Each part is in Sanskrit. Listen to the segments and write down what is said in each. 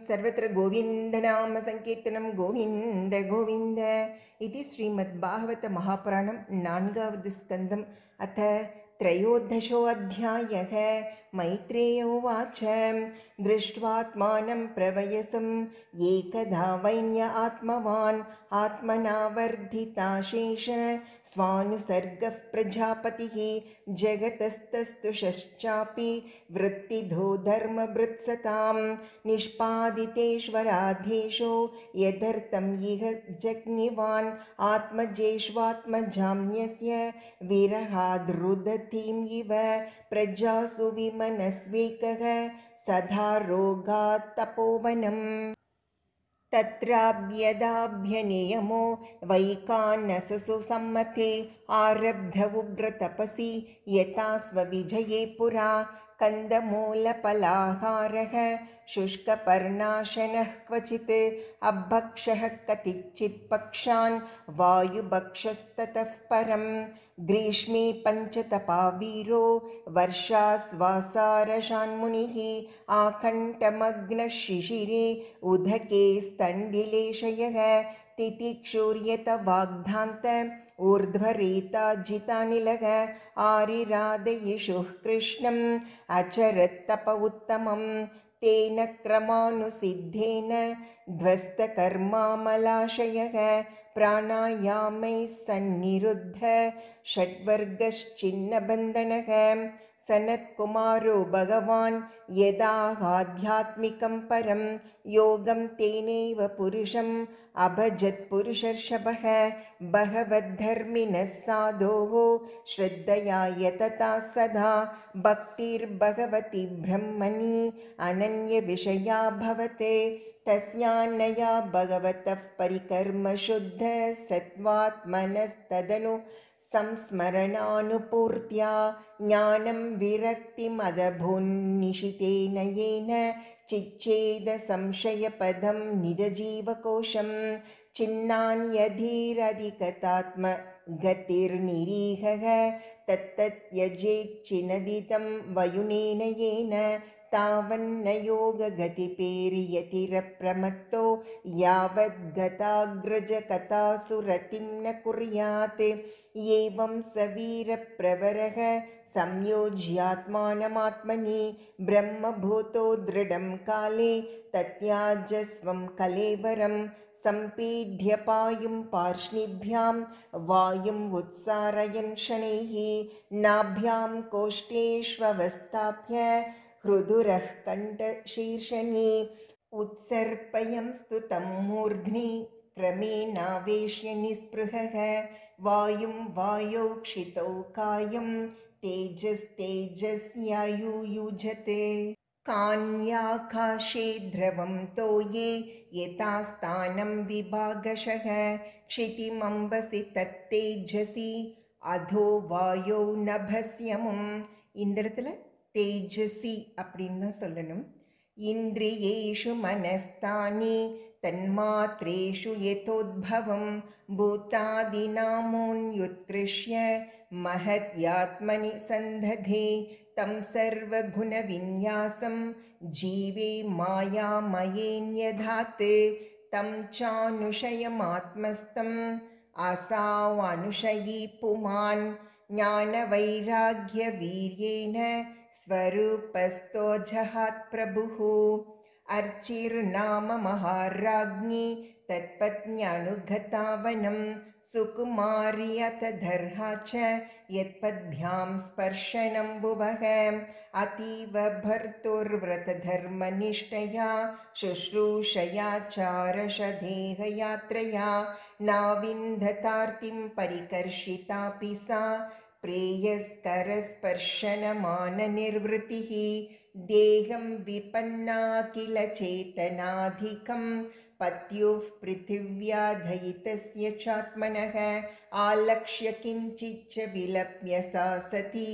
सर्वत्र गोविन्दनाम संकीर्तनं गोविन्द गोविन्द इति श्रीमद्भागवत महापुराणं 4வது स्कन्धम् अथ त्रयोदशोऽध्यायः। मैत्रेय उवाच दृष्ट्वात्मानं प्रवयसम् एकदा वैन्य आत्मवान् आत्मना वर्धिताशेष स्वानुसर्गः प्रजापतिः जगतस्तस्तुषश्चापि वृत्तिधो धर्मभृत्सतां निष्पादितेश्वराधीशो यदर्थं इह जज्ञिवान् आत्मजेष्वात्मजाम्यस्य विरहाद्रुदतीम् इव प्रजासु विमनस्वेकः सदा रोगात् तपोवनम् तत्राभ्यदाभ्यनियमो वैकानससु सम्मते आरब्ध उग्रतपसि यथा स्वविजये पुरा कन्दमूलफलाहारः शुष्कपर्णाशनः क्वचित् अभक्षः कतिचित् पक्षान् वायुभक्षस्ततः परं ग्रीष्मे पञ्चतपावीरो वर्षास्वासारशान्मुनिः आकण्ठमग्नशिशिरे उदके स्तण्डिलेशयः तितिक्षूर्यत वाग्धान्त ऊर्ध्वरेताजितानिलः आरिराधयिषुः कृष्णम् अचरत्तप उत्तमं तेन क्रमानुसिद्धेन ध्वस्तकर्मामलाशयः प्राणायामैः सन्निरुद्ध षड्वर्गश्चिन्नबन्धनः सनत्कुमारो भगवान् यदाहाध्यात्मिकं परं योगं तेनैव पुरुषम् अभजत्पुरुषर्षभः भगवद्धर्मिणः साधोः श्रद्धया यतता सदा भक्तिर्भगवति ब्रह्मणि अनन्यविषया भवते तस्यान्नया भगवतः परिकर्म शुद्ध सत्त्वात्मनस्तदनु संस्मरणानुपूर्त्या ज्ञानं विरक्तिमदभुन्निशितेन येन चिच्छेद संशयपदं निजजीवकोशं छिन्नान्यधीरधिगतात्मगतिर्निरीहः तत्तत्यजेच्चिनदितं वयुनेन येन तावन्न योगगतिपेर्यतिरप्रमत्तो यावद्गताग्रजकथासुरतिं न कुर्यात् एवं स वीरप्रवरः संयोज्यात्मानमात्मनि ब्रह्मभूतो दृढं काले तत्याजस्वं कलेवरं सम्पीड्य पायुं पार्ष्णिभ्यां वायुम् उत्सारयन् शनैः नाभ्यां कोष्ठेष्वस्थाप्य हृदुरः कण्ठशीर्षणि उत्सर्पयं स्तुतं मूर्ध्नि क्रमेणावेश्य निःस्पृहः वायुं वायौ क्षितौ कायं तेजस्तेजस्यायुयुजते कान्याकाशे द्रवं तोये यथा स्थानं विभागशः क्षितिमम्बसि तत्तेजसि अधो वायौ नभस्यमुम् இந்த இடத்துல தேஜசி அப்படின்னு தான் சொல்லணும். இந்திரியேஷு மனஸ்தானி தன்மாத்ரேஷு யதோத்பவம் பூதாதிநாமோன்யுத்கிருஷ்ய மஹத்யாத்மனி சந்ததே தம் சர்வகுணவின்யாசம் ஜீவே மாயாமயேன்யதாத் தம் சானுஷயமாத்மஸ்தம் அசாவனுஷயி புமான் ज्ञानवैराग्यवीर्येण स्वरूपस्थो जहात् प्रभुः अर्चिर्नाम महाराज्ञी तत्पत्न्यनुगतावनं सुकुमारी अथ दर्हा च यत्पद्भ्यां स्पर्शनं भुवः अतीव भर्तुर्व्रतधर्मनिष्ठया शुश्रूषयाचारशदेहयात्रया नाविन्दतार्तिं परिकर्षितापि सा प्रेयस्करस्पर्शनमाननिर्वृतिः देहं विपन्ना किल चेतनाधिकं पत्युः पृथिव्याधयितस्य चात्मनः आलक्ष्य किञ्चिच्च विलप्य सा सती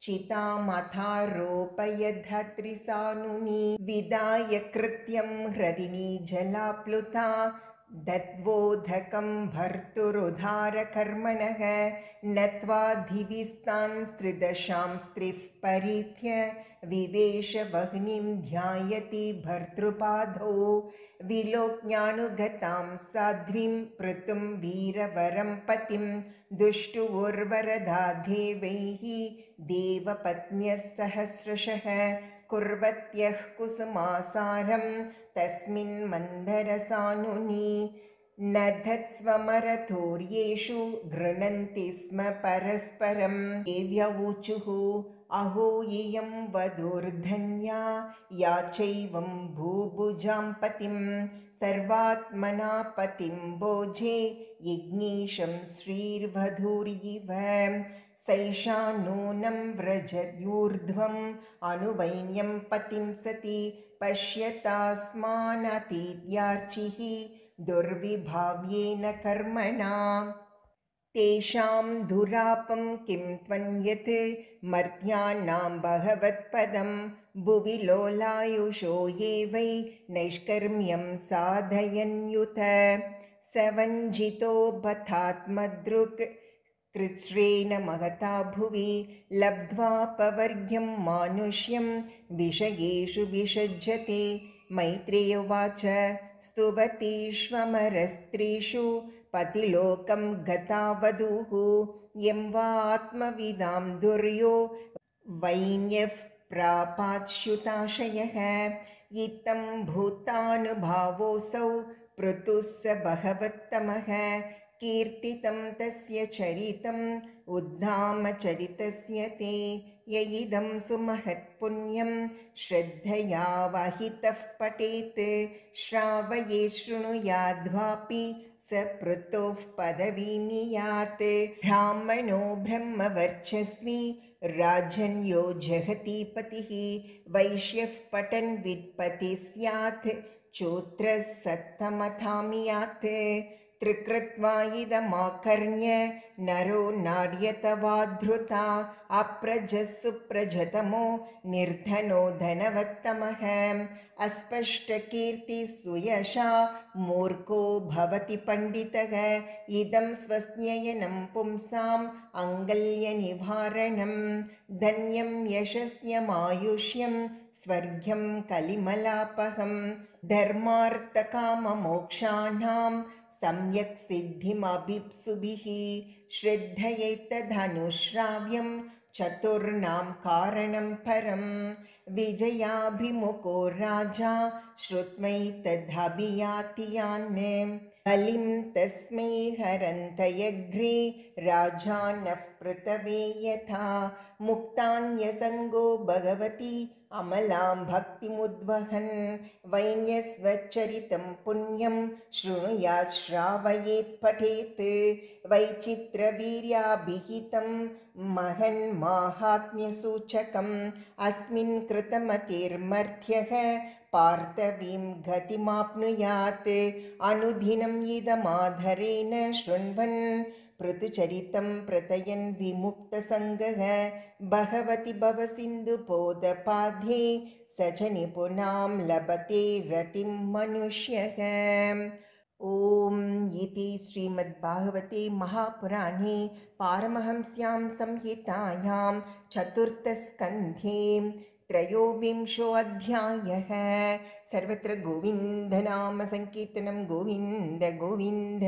चितामथारोपयद्धत्रिसानुनी विदाय कृत्यं हृदिनी जलाप्लुता दद्वोधकं भर्तुरुधारकर्मणः नत्वाधिविस्तांस्त्रिदशां स्त्रिः परीत्य विवेशवह्निं ध्यायति भर्तृपादौ विलोक्यानुगतां साध्वीं पृतुं वीरवरं पतिं दुष्टुवोर्वरदा देवैः देवपत्न्यः सहस्रशः कुर्वत्यः कुसुमासारं तस्मिन् मन्दरसानुनि न धत्स्वमरथोर्येषु गृह्णन्ति स्म परस्परं देव्यऊचुः अहो इयं वधूर्धन्या या चैवं भूभुजां पतिं सर्वात्मना पतिं भोजे यज्ञीशं श्रीर्वधूरिव सैषा नूनं व्रजद्यूर्ध्वम् अनुवैन्यं पतिं सति पश्यतास्मानतीत्यार्चिः दुर्विभाव्येन कर्मणा तेषां दुरापं किं त्वन्यत् मर्त्यानां भगवत्पदं भुवि लोलायुषो ये वै नैष्कर्म्यं साधयन्युत स वञ्जितो बथात्मदृक् कृच्छ्रेण महता भुवि लब्ध्वापवर्ग्यं मानुष्यं विषयेषु विषज्यते मैत्रेय उवाच स्तुवतीष्वमरस्त्रीषु पतिलोकं गता वधूः यं वा आत्मविदां दुर्यो वैन्यः प्रापाच्युताशयः इत्थं भूतानुभावोऽसौ पृथुः स भगवत्तमः कीर्तितं तस्य चरितम् उद्धामचरितस्य ते य इदं सुमहत्पुण्यं श्रद्धया वाहितः पठेत् श्रावये शृणुयाद्वापि स पृतोः पदवीं यात् ब्राह्मणो ब्रह्मवर्चस्वी राजन्यो जगति पतिः वैश्यः पठन् वित्पतिः स्यात् चोत्रः सत्तमथामि यात् त्रिकृत्वा इदमाकर्ण्य नरो नार्यतवाद्धृता अप्रजस्सु प्रजतमो निर्धनो धनवत्तमः अस्पष्टकीर्तिः सुयशा मूर्खो भवति पण्डितः इदं स्वस्न्ययनं पुंसाम् अङ्गल्यनिवारणं धन्यं यशस्यमायुष्यं स्वर्ग्यं कलिमलापहं धर्मार्थकाममोक्षाणां सम्यक् सिद्धिमभिप्सुभिः श्रद्धयैतदनुश्राव्यं चतुर्णां कारणं परं विजयाभिमुखो राजा श्रुत्वैतदभियाति यान् बलिं तस्मै हरन्तयग्रे राजानः पृतवे यथा मुक्तान्यसङ्गो भगवती अमलां भक्तिमुद्वहन् वैन्यस्वचरितं पुण्यं शृणुयात् श्रावयेत् पठेत् वैचित्रवीर्याभिहितं महन्माहात्म्यसूचकम् अस्मिन् कृतमतिर्मर्थ्यः पार्थवीं गतिमाप्नुयात् अनुदिनं इदमाधरेण शृण्वन् पृथुचरितं प्रतयन् विमुक्तसङ्गः भगवति भवसिन्धुपोदपाध्ये स च निपुणां लभते रतिं मनुष्यः। ॐ इति श्रीमद्भागवते महापुराणे पारमहंस्यां संहितायां चतुर्थस्कन्धे त्रयोविंशोऽध्यायः। सर्वत्र गोविन्दनाम संकीर्तनं गोविन्द गोविन्द।